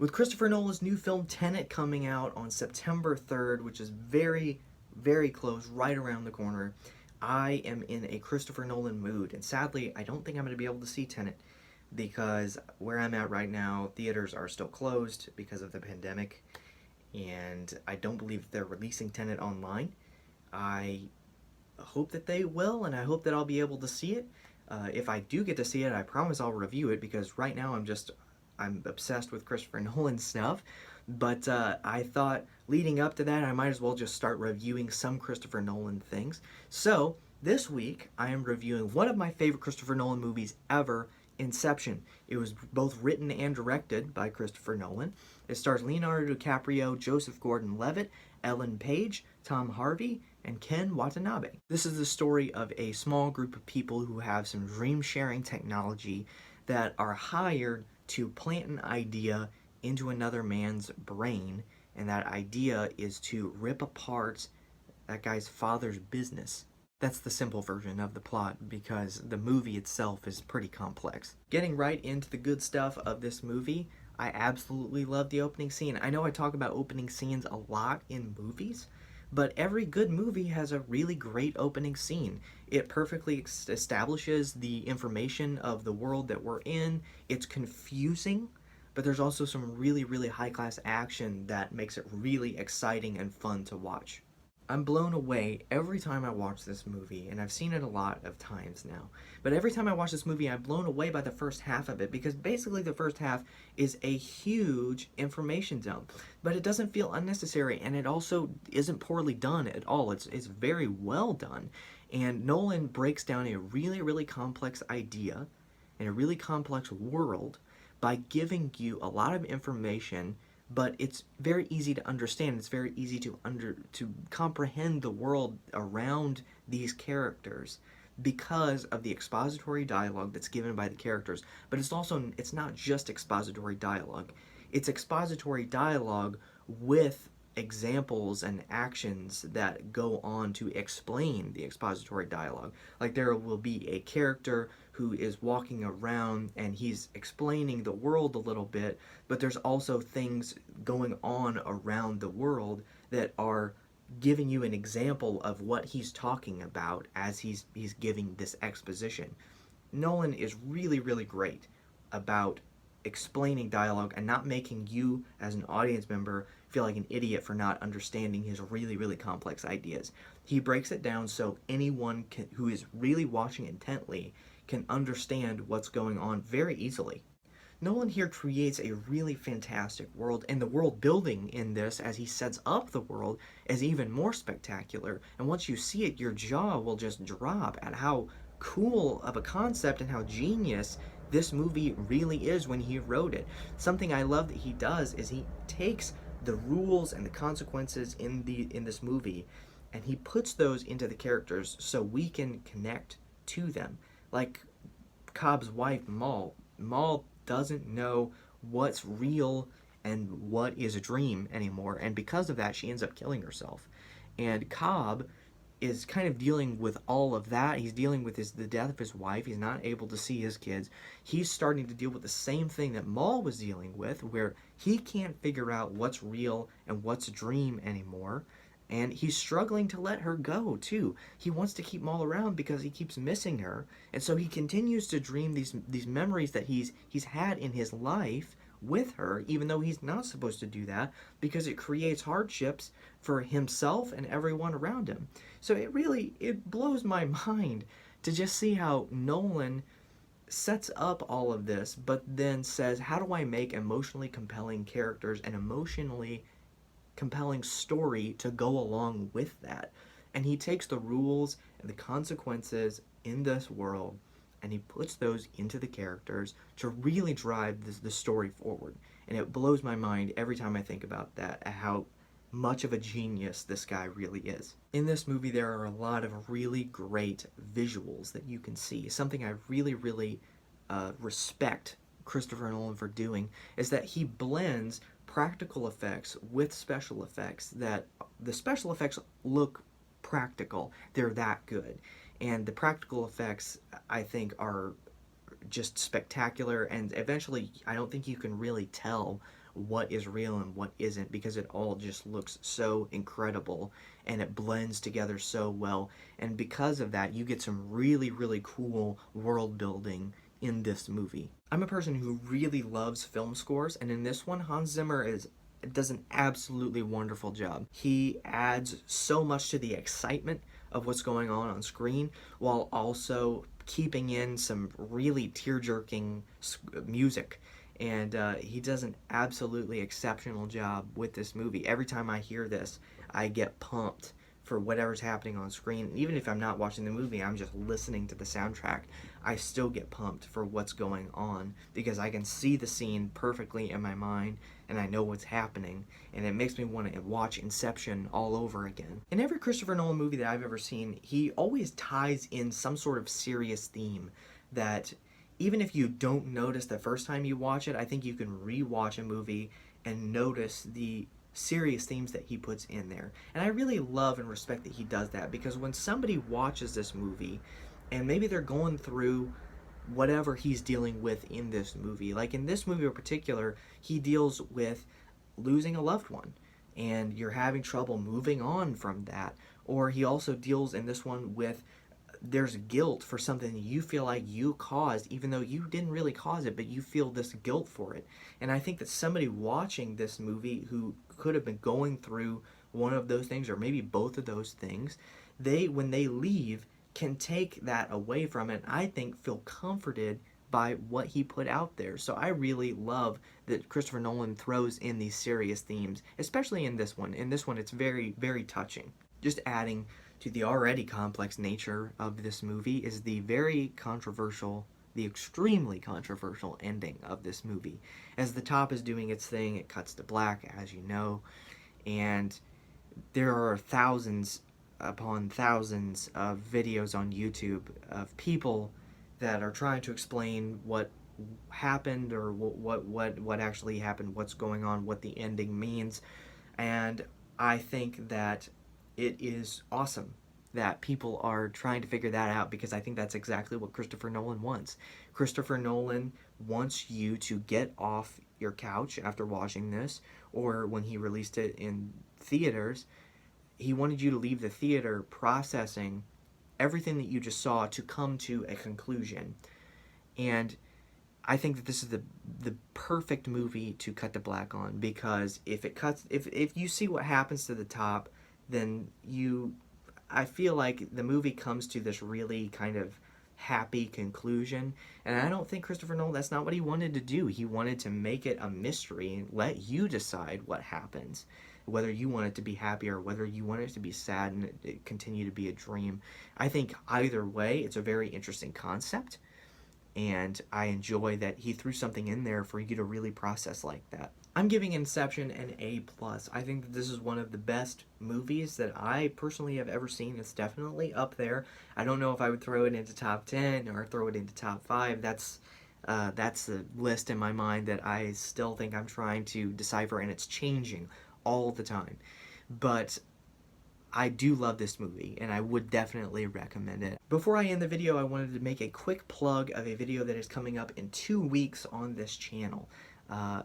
With Christopher Nolan's new film Tenet coming out on September 3rd, which is very, very close, right around the corner, I am in a Christopher Nolan mood. And sadly, I don't think I'm going to be able to see Tenet because where I'm at right now, theaters are still closed because of the pandemic. And I don't believe they're releasing Tenet online. I hope that they will, and I hope that I'll be able to see it. If I do get to see it, I promise I'll review it because right now I'm obsessed with Christopher Nolan stuff. But I thought leading up to that, I might as well just start reviewing some Christopher Nolan things. So this week, I am reviewing one of my favorite Christopher Nolan movies ever, Inception. It was both written and directed by Christopher Nolan. It stars Leonardo DiCaprio, Joseph Gordon-Levitt, Ellen Page, Tom Harvey, and Ken Watanabe. This is the story of a small group of people who have some dream-sharing technology that are hired to plant an idea into another man's brain, and that idea is to rip apart that guy's father's business. That's the simple version of the plot because the movie itself is pretty complex. Getting right into the good stuff of this movie, I absolutely love the opening scene. I know I talk about opening scenes a lot in movies, but every good movie has a really great opening scene. It perfectly establishes the information of the world that we're in. It's confusing, but there's also some really, really high-class action that makes it really exciting and fun to watch. I'm blown away every time I watch this movie, and I've seen it a lot of times now. But every time I watch this movie, I'm blown away by the first half of it, because basically the first half is a huge information dump. But it doesn't feel unnecessary, and it also isn't poorly done at all. It's very well done. And Nolan breaks down a really, really complex idea and a really complex world by giving you a lot of information, but it's very easy to understand. It's very easy to comprehend the world around these characters because of the expository dialogue that's given by the characters. But it's not just expository dialogue. It's expository dialogue with examples and actions that go on to explain the expository dialogue. Like there will be a character who is walking around and he's explaining the world a little bit, but there's also things going on around the world that are giving you an example of what he's talking about as he's giving this exposition. Nolan is really, really great about explaining dialogue and not making you as an audience member feel like an idiot for not understanding his really, really complex ideas. He breaks it down so anyone who is really watching intently can understand what's going on very easily. Nolan here creates a really fantastic world, and the world building in this, as he sets up the world, is even more spectacular. And once you see it, your jaw will just drop at how cool of a concept and how genius this movie really is when he wrote it. Something I love that he does is he takes the rules and the consequences in this movie and he puts those into the characters so we can connect to them. Like Cobb's wife, Maul. Maul doesn't know what's real and what is a dream anymore, and because of that, she ends up killing herself. And Cobb is kind of dealing with all of that. He's dealing with the death of his wife. He's not able to see his kids. He's starting to deal with the same thing that Maul was dealing with, where he can't figure out what's real and what's a dream anymore. And he's struggling to let her go, too. He wants to keep Maul around because he keeps missing her. And so he continues to dream these memories that he's had in his life with her, even though he's not supposed to do that, because it creates hardships for himself and everyone around him. So it blows my mind to just see how Nolan sets up all of this, but then says, how do I make emotionally compelling characters and emotionally compelling story to go along with that? And he takes the rules and the consequences in this world and he puts those into the characters to really drive the story forward. And it blows my mind every time I think about that, how much of a genius this guy really is. In this movie, there are a lot of really great visuals that you can see. Something I really, really respect Christopher Nolan for doing is that he blends practical effects with special effects, that the special effects look practical. They're that good. And the practical effects, I think, are just spectacular, and eventually I don't think you can really tell what is real and what isn't, because it all just looks so incredible and it blends together so well. And because of that, you get some really, really cool world building in this movie. I'm a person who really loves film scores, and in this one, Hans Zimmer does an absolutely wonderful job. He adds so much to the excitement of what's going on screen, while also keeping in some really tear-jerking music. And he does an absolutely exceptional job with this movie. Every time I hear this, I get pumped for whatever's happening on screen. And even if I'm not watching the movie, I'm just listening to the soundtrack, I still get pumped for what's going on, because I can see the scene perfectly in my mind and I know what's happening, and it makes me want to watch Inception all over again. In every Christopher Nolan movie that I've ever seen, he always ties in some sort of serious theme that even if you don't notice the first time you watch it, I think you can re-watch a movie and notice the serious themes that he puts in there. And I really love and respect that he does that, because when somebody watches this movie and maybe they're going through whatever he's dealing with in this movie, like in this movie in particular, he deals with losing a loved one and you're having trouble moving on from that. Or he also deals in this one with there's guilt for something you feel like you caused, even though you didn't really cause it, but you feel this guilt for it. And I think that somebody watching this movie who could have been going through one of those things, or maybe both of those things, when they leave, can take that away from it, and I think feel comforted by what he put out there. So I really love that Christopher Nolan throws in these serious themes, especially in this one. In this one, it's very, very touching. Just adding to the already complex nature of this movie is the extremely controversial ending of this movie. As the top is doing its thing, it cuts to black, as you know, and there are thousands upon thousands of videos on YouTube of people that are trying to explain what happened, or what actually happened, what's going on, what the ending means. And I think that it is awesome that people are trying to figure that out, because I think that's exactly what Christopher Nolan wants. Christopher Nolan wants you to get off your couch after watching this, or when he released it in theaters, he wanted you to leave the theater processing everything that you just saw to come to a conclusion. And I think that this is the perfect movie to cut to black on, because if you see what happens to the top, then I feel like the movie comes to this really kind of happy conclusion. And I don't think Christopher Nolan, that's not what he wanted to do. He wanted to make it a mystery and let you decide what happens, whether you want it to be happy or whether you want it to be sad and it continue to be a dream. I think either way, it's a very interesting concept, and I enjoy that he threw something in there for you to really process like that. I'm giving Inception an A+. I think that this is one of the best movies that I personally have ever seen. It's definitely up there. I don't know if I would throw it into top 10 or throw it into top 5. That's the list in my mind that I still think I'm trying to decipher, and it's changing all the time. But I do love this movie, and I would definitely recommend it. Before I end the video, I wanted to make a quick plug of a video that is coming up in 2 weeks on this channel.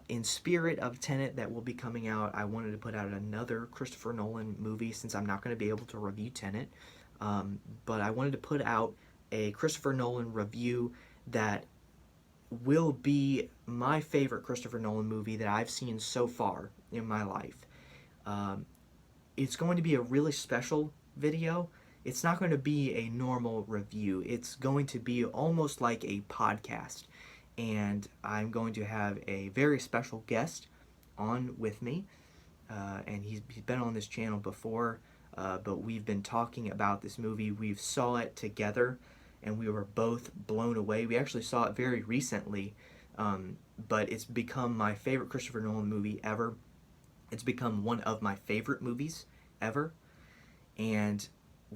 In spirit of Tenet that will be coming out, I wanted to put out another Christopher Nolan movie, since I'm not going to be able to review Tenet. But I wanted to put out a Christopher Nolan review that will be my favorite Christopher Nolan movie that I've seen so far in my life. It's going to be a really special video. It's not going to be a normal review. It's going to be almost like a podcast. And I'm going to have a very special guest on with me. And he's been on this channel before, but we've been talking about this movie. We saw it together, and we were both blown away. We actually saw it very recently, but it's become my favorite Christopher Nolan movie ever. It's become one of my favorite movies ever, and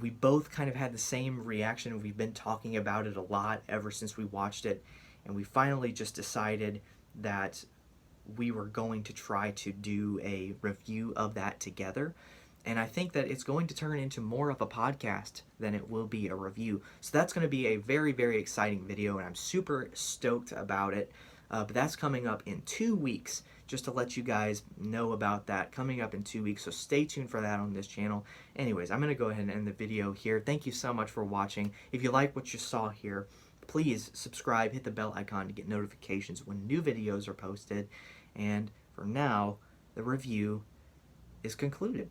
we both kind of had the same reaction. We've been talking about it a lot ever since we watched it, and we finally just decided that we were going to try to do a review of that together. And I think that it's going to turn into more of a podcast than it will be a review. So that's going to be a very, very exciting video, and I'm super stoked about it. But that's coming up in 2 weeks. just to let you guys know about that coming up in 2 weeks. So stay tuned for that on this channel. Anyways, I'm going to go ahead and end the video here. Thank you so much for watching. If you like what you saw here, please subscribe, hit the bell icon to get notifications when new videos are posted. And for now, the review is concluded.